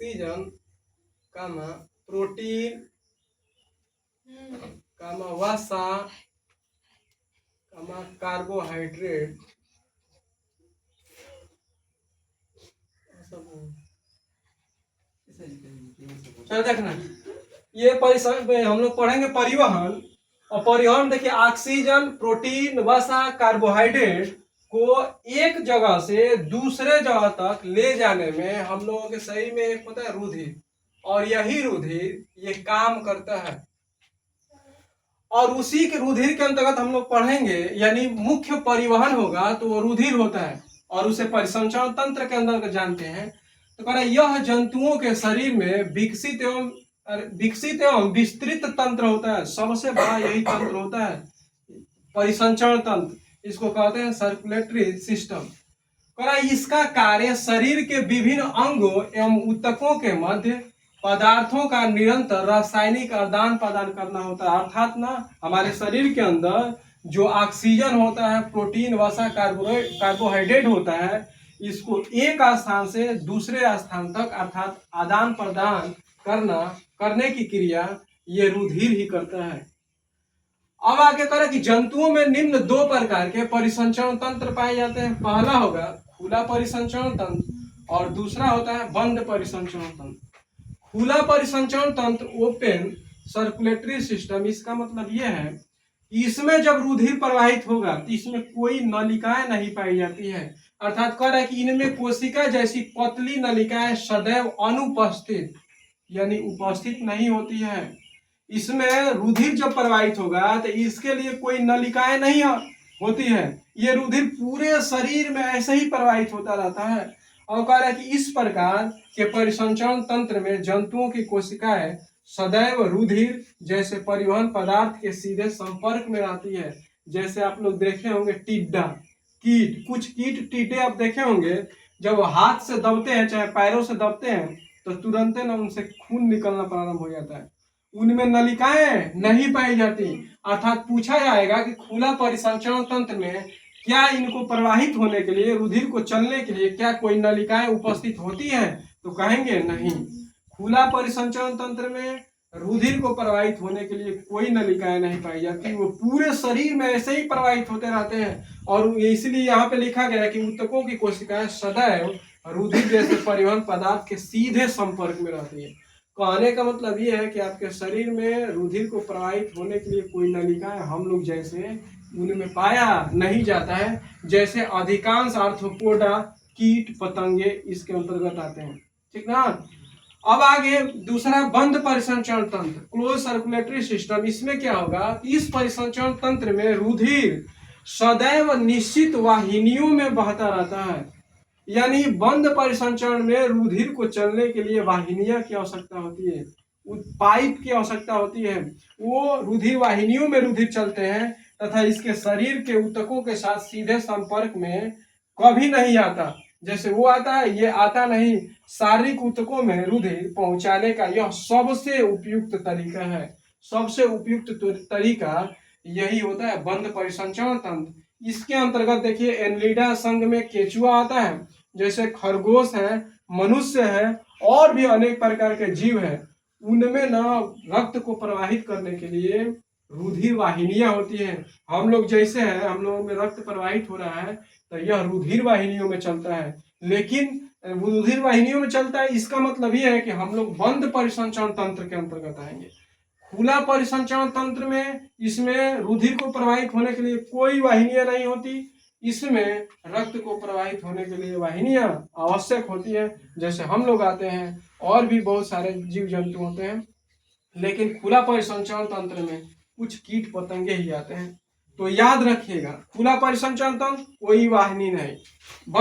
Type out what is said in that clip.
Oxygen कामा protein कामा वसा कामा carbohydrate चलो देखना ये हम लोग पढ़ेंगे परिवहन। और परिवहन देखिए ऑक्सीजन प्रोटीन वसा कार्बोहाइड्रेट को एक जगह से दूसरे जगह तक ले जाने में हम लोगों के शरीर में एक होता है रुधिर, और यही रुधिर ये काम करता है। और उसी के रुधिर के अंतर्गत हम लोग पढ़ेंगे यानी मुख्य परिवहन होगा तो वो रुधिर होता है, और उसे परिसंचरण तंत्र के अंदर जानते हैं। तो कह रहे यह जंतुओं के शरीर में विकसित एवं विस्तृत तंत्र होता है। सबसे बड़ा यही तंत्र होता है परिसंचरण तंत्र, इसको कहते हैं सर्कुलेटरी सिस्टम। कह रहा इसका कार्य शरीर के विभिन्न अंगों एवं ऊतकों के मध्य पदार्थों का निरंतर रासायनिक आदान प्रदान करना होता है। अर्थात ना हमारे शरीर के अंदर जो ऑक्सीजन होता है, प्रोटीन वसा कार्बोहाइड्रेट होता है, इसको एक स्थान से दूसरे स्थान तक अर्थात आदान प्रदान करने की क्रिया ये रुधिर ही करता है। अब आगे करें कि जंतुओं में निम्न दो प्रकार के परिसंचरण तंत्र पाए जाते हैं। पहला होगा खुला परिसंचरण तंत्र और दूसरा होता है बंद परिसंचरण तंत्र। खुला परिसंचरण तंत्र ओपन सर्कुलेटरी सिस्टम, इसका मतलब यह है कि इसमें जब रुधिर प्रवाहित होगा तो इसमें कोई नलिकाएं नहीं पाई जाती है। अर्थात कह रहा है कि इनमें कोशिका जैसी पतली नलिकाएं सदैव अनुपस्थित यानी उपस्थित नहीं होती है। इसमें रुधिर जब प्रवाहित होगा तो इसके लिए कोई नलिकाएं नहीं होती है, ये रुधिर पूरे शरीर में ऐसे ही प्रवाहित होता रहता है। और कह रहा है कि इस प्रकार के परिसंचरण तंत्र में जंतुओं की कोशिकाएं सदैव रुधिर जैसे परिवहन पदार्थ के सीधे संपर्क में रहती है। जैसे आप लोग देखे होंगे टिड्डा, कीट, कुछ कीट टिड्डे आप देखे होंगे जब हाथ से दबते हैं चाहे पैरों से दबते हैं तो तुरंत ना उनसे खून निकलना प्रारंभ हो जाता है, उनमें नलिकाएं नहीं पाई जाती। अर्थात पूछा जाएगा कि खुला परिसंचरण तंत्र में क्या इनको प्रवाहित होने के लिए, रुधिर को चलने के लिए क्या कोई नलिकाएं उपस्थित होती हैं, तो कहेंगे नहीं। खुला परिसंचरण तंत्र में रुधिर को प्रवाहित होने के लिए कोई नलिकाएं नहीं पाई जाती, वो पूरे शरीर में ऐसे ही प्रवाहित होते रहते हैं। और इसलिए यहाँ पे लिखा गया है कि ऊतकों की कोशिकाएं सदैव रुधिर जैसे परिवहन पदार्थ के सीधे संपर्क में रहती है। कहने का मतलब ये है कि आपके शरीर में रुधिर को प्रवाहित होने के लिए कोई नलिकाएं हम लोग जैसे उनमें पाया नहीं जाता है, जैसे अधिकांश आर्थ्रोपोडा कीट पतंगे इसके अंतर्गत आते हैं। ठीक ना। अब आगे दूसरा बंद परिसंचरण तंत्र क्लोज सर्कुलेटरी सिस्टम। इसमें क्या होगा, इस परिसंचरण तंत्र में रुधिर सदैव निश्चित वाहिनियों में बहता रहता है। यानी बंद परिसंचरण में रुधिर को चलने के लिए वाहिनियां की आवश्यकता होती है, पाइप की आवश्यकता होती है। वो रुधिर वाहिनियों में रुधिर चलते हैं तथा इसके शरीर के ऊतकों के साथ सीधे संपर्क में कभी नहीं आता। जैसे वो आता है ये आता नहीं। शारीरिक ऊतकों में रुधिर पहुंचाने का यह सबसे उपयुक्त तरीका है। सबसे उपयुक्त तरीका यही होता है बंद परिसंचरण तंत्र। इसके अंतर्गत देखिए एनलिडा संघ में केचुआ आता है, जैसे खरगोश है, मनुष्य है और भी अनेक प्रकार के जीव है। उनमें ना रक्त को प्रवाहित करने के लिए रुधिर वाहिनियां होती हैं। हम लोग जैसे हैं, हम लोगों में रक्त प्रवाहित हो रहा है तो यह रुधिर वाहिनियों में चलता है। लेकिन रुधिर वाहिनियों में चलता है इसका मतलब यह है कि हम लोग बंद परिसंचरण तंत्र के अंतर्गत आएंगे। खुला परिसंचरण तंत्र में इसमें रुधिर को प्रवाहित होने के लिए कोई वाहिनियां नहीं होती। इसमें रक्त को प्रवाहित होने के लिए वाहिनियां आवश्यक होती है, जैसे हम लोग आते हैं और भी बहुत सारे जीव जंतु होते हैं। लेकिन खुला परिसंचरण तंत्र में कुछ कीट पतंगे ही आते हैं। तो याद रखिएगा खुला परिसंचरण तंत्र कोई वाहिनी नहीं।